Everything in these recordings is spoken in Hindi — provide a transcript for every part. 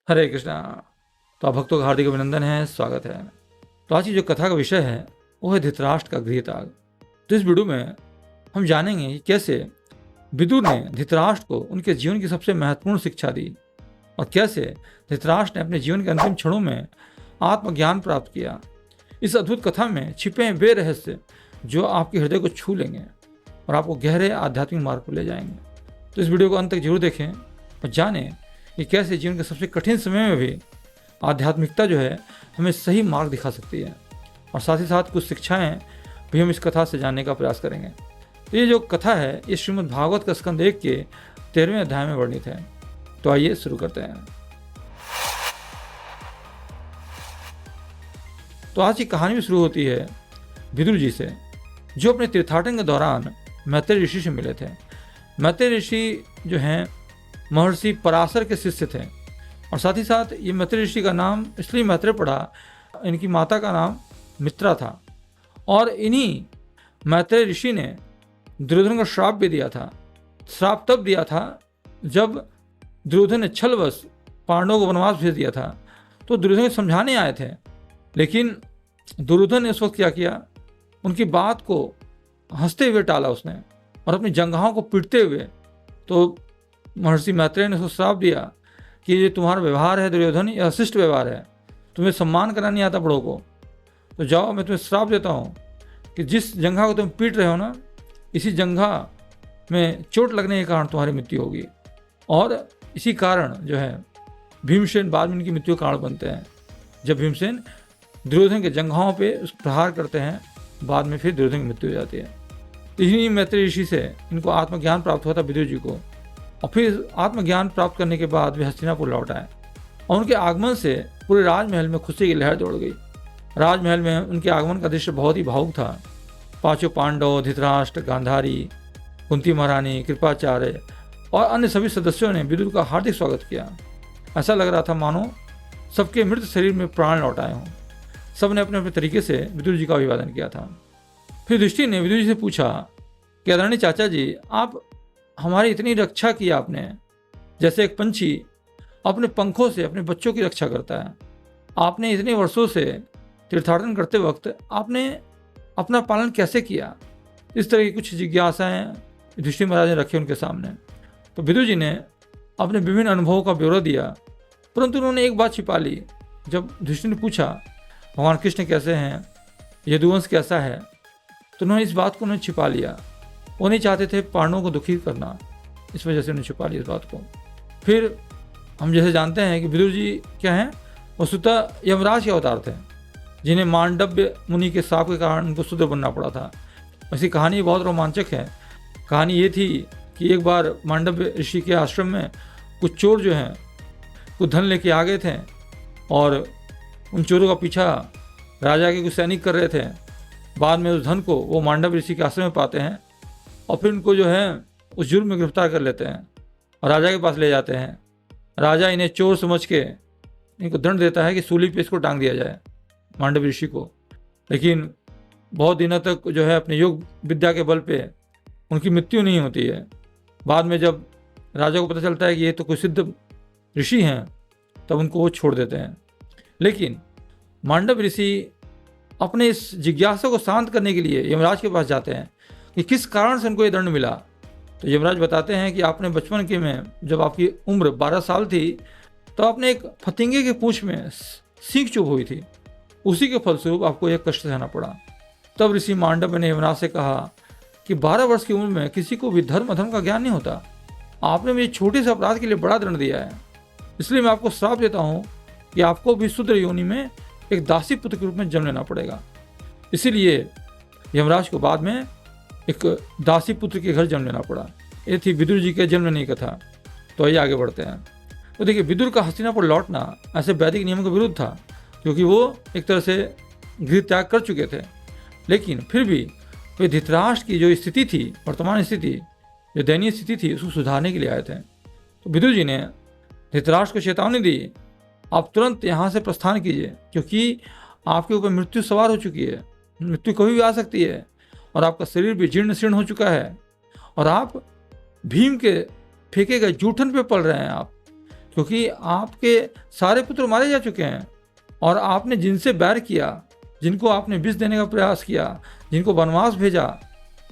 हरे कृष्णा। तो आप भक्तों का हार्दिक अभिनंदन है, स्वागत है। तो आज की जो कथा का विषय है वो है धृतराष्ट्र का गृहत्याग। तो इस वीडियो में हम जानेंगे कि कैसे विदुर ने धृतराष्ट्र को उनके जीवन की सबसे महत्वपूर्ण शिक्षा दी और कैसे धृतराष्ट्र ने अपने जीवन के अंतिम क्षणों में आत्मज्ञान प्राप्त किया। इस अद्भुत कथा में छिपे हैं वे रहस्य जो आपके हृदय को छू लेंगे और आपको गहरे आध्यात्मिक मार्ग पर ले जाएंगे। तो इस वीडियो को अंत तक जरूर देखें और जानें कि कैसे जीवन के सबसे कठिन समय में भी आध्यात्मिकता जो है हमें सही मार्ग दिखा सकती है, और साथ ही साथ कुछ शिक्षाएं भी हम इस कथा से जानने का प्रयास करेंगे। तो ये जो कथा है ये श्रीमद् भागवत का स्कंद 1 के 13वें अध्याय में वर्णित है। तो आइए शुरू करते हैं। तो आज की कहानी भी शुरू होती है विदुर जी से, जो अपने तीर्थाटन के दौरान मैत्रेय ऋषि से मिले थे। मैत्रेय ऋषि जो हैं महर्षि पराशर के शिष्य थे, और साथ ही साथ ये मैत्रेय ऋषि का नाम इसलिए मैत्रेय पड़ा, इनकी माता का नाम मित्रा था। और इन्हीं मैत्रेय ऋषि ने दुर्योधन को श्राप भी दिया था। श्राप तब दिया था जब दुर्योधन ने छलवश पांडवों को वनवास भेज दिया था। तो दुर्योधन को समझाने आए थे, लेकिन दुर्योधन ने उस वक्त क्या किया, उनकी बात को हंसते हुए टाला उसने, और अपनी जंघाओं को पीटते हुए तो महर्षि मैत्रेय ने उसको श्राप दिया कि ये तुम्हारा व्यवहार है दुर्योधन, ये अशिष्ट व्यवहार है, तुम्हें सम्मान करना नहीं आता बड़ों को। तो जाओ, मैं तुम्हें श्राप देता हूँ कि जिस जंघा को तुम पीट रहे हो ना, इसी जंघा में चोट लगने के कारण तुम्हारी मृत्यु होगी। और इसी कारण जो है भीमसेन बाद में इनकी मृत्यु का कारण बनते हैं। जब भीमसेन दुर्योधन के जंघाओं पे उस प्रहार करते हैं, बाद में फिर दुर्योधन की मृत्यु हो जाती है। इन्हीं मैत्रेय ऋषि से इनको आत्मज्ञान प्राप्त हुआ था विदुर जी को, और फिर आत्मज्ञान प्राप्त करने के बाद वे हस्तिनापुर लौट आए, और उनके आगमन से पूरे राजमहल में खुशी की लहर दौड़ गई। राजमहल में उनके आगमन का दृश्य बहुत ही भावुक था। पांचों पांडव, धृतराष्ट्र, गांधारी, कुंती महारानी, कृपाचार्य और अन्य सभी सदस्यों ने विदुर का हार्दिक स्वागत किया। ऐसा लग रहा था मानो सबके मृत शरीर में प्राण लौट आए हों। सब ने अपने अपने तरीके से विदुर जी का अभिवादन किया था। फिर युधिष्ठिर ने विदुर जी से पूछा कि आदरणीय चाचा जी, आप हमारी इतनी रक्षा की आपने, जैसे एक पंछी अपने पंखों से अपने बच्चों की रक्षा करता है। आपने इतने वर्षों से तीर्थाटन करते वक्त आपने अपना पालन कैसे किया? इस तरह की कुछ जिज्ञासाएं युधिष्ठिर महाराज ने रखी उनके सामने। तो विदुर जी ने अपने विभिन्न अनुभवों का ब्यौरा दिया, परंतु उन्होंने एक बात छिपा ली। जब युधिष्ठिर ने पूछा भगवान कृष्ण कैसे हैं, यदुवंश कैसा है, तो उन्होंने इस बात को छिपा लिया। वो नहीं चाहते थे पांडवों को दुखी करना, इस वजह से उन्हें छुपा लिया इस बात को। फिर हम जैसे जानते हैं कि विदुर जी क्या हैं, वस्तुतः यमराज के अवतार थे, जिन्हें मांडव्य मुनि के शाप के कारण उनको शूद्र बनना पड़ा था। ऐसी कहानी बहुत रोमांचक है। कहानी ये थी कि एक बार मांडव्य ऋषि के आश्रम में कुछ चोर जो हैं कुछ धन लेके आ गए थे, और उन चोरों का पीछा राजा के कुछ सैनिक कर रहे थे। बाद में उस धन को वो मांडव्य ऋषि के आश्रम में पाते हैं, और फिर उनको जो है उस जुर्म में गिरफ्तार कर लेते हैं और राजा के पास ले जाते हैं। राजा इन्हें चोर समझ के इनको दंड देता है कि सूली पे इसको टांग दिया जाए, मांडव्य ऋषि को। लेकिन बहुत दिनों तक जो है अपने योग विद्या के बल पे उनकी मृत्यु नहीं होती है। बाद में जब राजा को पता चलता है कि ये तो कोई सिद्ध ऋषि हैं, तब उनको वो छोड़ देते हैं। लेकिन मांडव्य ऋषि अपने इस जिज्ञासा को शांत करने के लिए यमराज के पास जाते हैं कि किस कारण से उनको ये दंड मिला। तो यमराज बताते हैं कि आपने बचपन के में जब आपकी उम्र 12 साल थी, तो आपने एक फतिंगे के पूंछ में सींग चुभ हुई थी, उसी के फलस्वरूप आपको यह कष्ट सहना पड़ा। तब ऋषि मांडव्य ने यमराज से कहा कि 12 वर्ष की उम्र में किसी को भी धर्म अधर्म का ज्ञान नहीं होता। आपने मुझे छोटे से अपराध के लिए बड़ा दंड दिया है, इसलिए मैं आपको श्राप देता हूँ कि आपको भी शूद्र योनि में एक दासी पुत्र के रूप में जन्म लेना पड़ेगा। इसीलिए यमराज को बाद में एक दासी पुत्र के घर जन्म लेना पड़ा। ये थी विदुर जी के जन्म लेने की कथा। तो आइए आगे बढ़ते हैं। तो देखिए, विदुर का हस्तिनापुर लौटना ऐसे वैदिक नियमों के विरुद्ध था, क्योंकि वो एक तरह से गृह त्याग कर चुके थे। लेकिन फिर भी वे धृतराष्ट्र की जो स्थिति थी, वर्तमान स्थिति, जो दयनीय स्थिति थी, उसको सुधारने के लिए आए थे। तो विदुर जी ने धृतराष्ट्र को चेतावनी दी, आप तुरंत यहाँ से प्रस्थान कीजिए, क्योंकि आपके ऊपर मृत्यु सवार हो चुकी है। मृत्यु कभी भी आ सकती है, और आपका शरीर भी जीर्ण शीर्ण हो चुका है, और आप भीम के फेंके गए जूठन पे पल रहे हैं आप। क्योंकि आपके सारे पुत्र मारे जा चुके हैं और आपने जिनसे बैर किया, जिनको आपने विष देने का प्रयास किया, जिनको वनवास भेजा,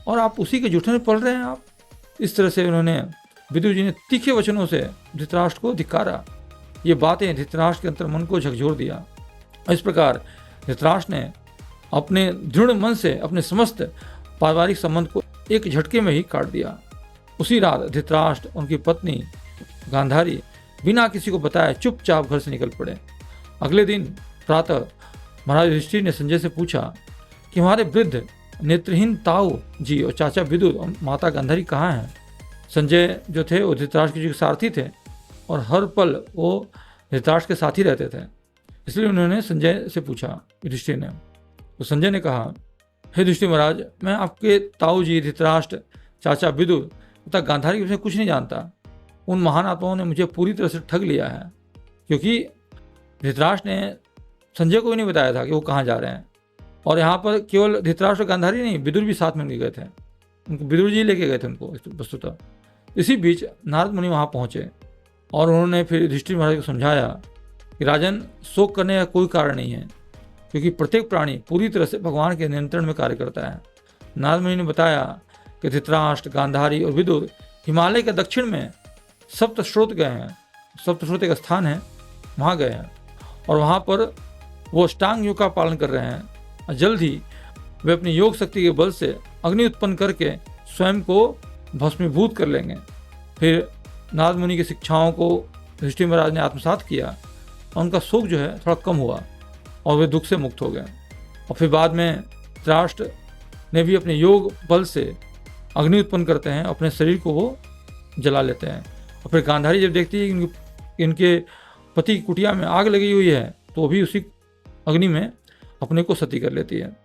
और आप उसी के जूठे में पल रहे हैं आप। इस तरह से उन्होंने, विदुर जी ने तीखे वचनों से धृतराष्ट्र को धिक्कारा। ये बातें धृतराष्ट्र के अंतर्मन को झकझोर दिया। इस प्रकार धृतराष्ट्र ने अपने दृढ़ मन से अपने समस्त पारिवारिक संबंध को एक झटके में ही काट दिया। उसी रात धृतराष्ट्र, उनकी पत्नी गांधारी बिना किसी को बताए चुपचाप घर से निकल पड़े। अगले दिन प्रातः महाराज युधिष्ठिर ने संजय से पूछा कि हमारे वृद्ध नेत्रहीन ताऊ जी और चाचा विदुर और माता गांधारी कहाँ हैं। संजय जो थे वो धृतराष्ट्र जी के सारथी थे और हर पल वो धृतराष्ट्र के साथ ही रहते थे। इसलिए उन्होंने संजय से पूछा, युधिष्ठिर ने। तो संजय ने कहा, हे युधिष्ठिर महाराज, मैं आपके ताऊ जी धृतराष्ट्र, चाचा विदुर तथा गांधारी के विषय कुछ नहीं जानता। उन महान आत्माओं ने मुझे पूरी तरह से ठग लिया है, क्योंकि धृतराष्ट्र ने संजय को भी नहीं बताया था कि वो कहाँ जा रहे हैं। और यहाँ पर केवल धृतराष्ट्र गांधारी नहीं, विदुर भी साथ में गए थे। उनको विदुर जी लेके गए थे उनको वस्तुतः। इसी बीच नारद मुनि वहाँ पहुँचे और उन्होंने फिर युधिष्ठिर महाराज को समझाया कि राजन, शोक करने का कोई कारण नहीं है, क्योंकि प्रत्येक प्राणी पूरी तरह से भगवान के नियंत्रण में कार्य करता है। नारद मुनि ने बताया कि धृतराष्ट्र, गांधारी और विदुर हिमालय के दक्षिण में सप्तस्रोत गए हैं। सप्तस्रोत एक स्थान है, वहाँ गए हैं और वहाँ पर वो अष्टांग योग का पालन कर रहे हैं। और जल्द ही वे अपनी योग शक्ति के बल से अग्नि उत्पन्न करके स्वयं को भस्मीभूत कर लेंगे। फिर नारद मुनि की शिक्षाओं को युधिष्ठिर महाराज ने आत्मसात किया और उनका शोक जो है थोड़ा कम हुआ और वे दुख से मुक्त हो गए। और फिर बाद में धृतराष्ट्र ने भी अपने योग बल से अग्नि उत्पन्न करते हैं, अपने शरीर को वो जला लेते हैं। और फिर गांधारी जब देखती है कि इनके पति की कुटिया में आग लगी हुई है, तो भी उसी अग्नि में अपने को सती कर लेती है।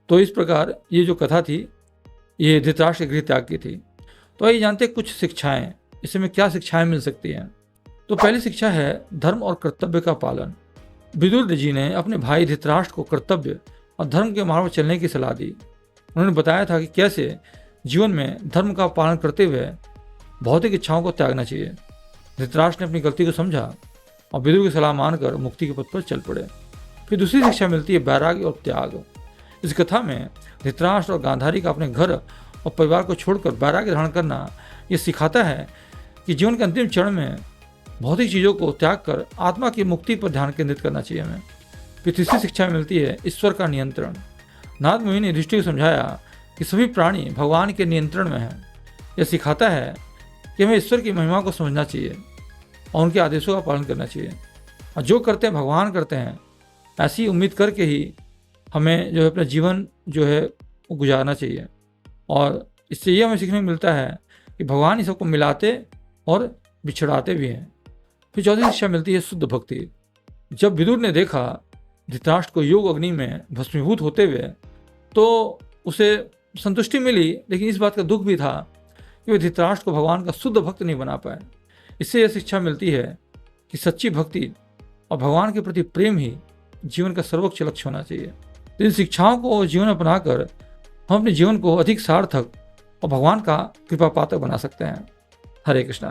तो इस प्रकार ये जो कथा थी, ये धृतराष्ट्र के गृह त्याग की थी। तो आइए जानते हैं कुछ शिक्षाएं, इसमें क्या शिक्षाएं मिल सकती हैं। तो पहली शिक्षा है धर्म और कर्तव्य का पालन। विदुर जी ने अपने भाई धृतराष्ट्र को कर्तव्य और धर्म के मार्ग पर चलने की सलाह दी। उन्होंने बताया था कि कैसे जीवन में धर्म का पालन करते हुए भौतिक इच्छाओं को त्यागना चाहिए। धृतराष्ट्र ने अपनी गलती को समझा और विदुर की सलाह मानकर मुक्ति के पथ पर चल पड़े। फिर दूसरी शिक्षा मिलती है वैराग्य और त्याग। इस कथा में धृतराष्ट्र और गांधारी का अपने घर और परिवार को छोड़कर वैराग्य धारण करना ये सिखाता है कि जीवन के अंतिम चरण में भौतिक चीज़ों को त्याग कर आत्मा की मुक्ति पर ध्यान केंद्रित करना चाहिए हमें। फिर तीसरी शिक्षा मिलती है ईश्वर का नियंत्रण। नारद मुनि ने युधिष्ठिर को समझाया कि सभी प्राणी भगवान के नियंत्रण में हैं। यह सिखाता है कि हमें ईश्वर की महिमा को समझना चाहिए और उनके आदेशों का पालन करना चाहिए। और जो करते हैं भगवान करते हैं, ऐसी उम्मीद करके ही हमें जो है अपना जीवन जो है वो गुजारना चाहिए। और इससे ये हमें सीखने को मिलता है कि भगवान ही सबको मिलाते और बिछड़ाते भी हैं। फिर चौथी शिक्षा मिलती है शुद्ध भक्ति। जब विदुर ने देखा धृतराष्ट्र को योग अग्नि में भस्मीभूत होते हुए, तो उसे संतुष्टि मिली, लेकिन इस बात का दुख भी था कि वे धृतराष्ट्र को भगवान का शुद्ध भक्त नहीं बना पाए। इससे यह शिक्षा मिलती है कि सच्ची भक्ति और भगवान के प्रति प्रेम ही जीवन का सर्वोच्च लक्ष्य होना चाहिए। तो इन शिक्षाओं को जीवन में अपनाकर हम अपने जीवन को अधिक सार्थक और भगवान का कृपा पात्र बना सकते हैं। हरे कृष्णा।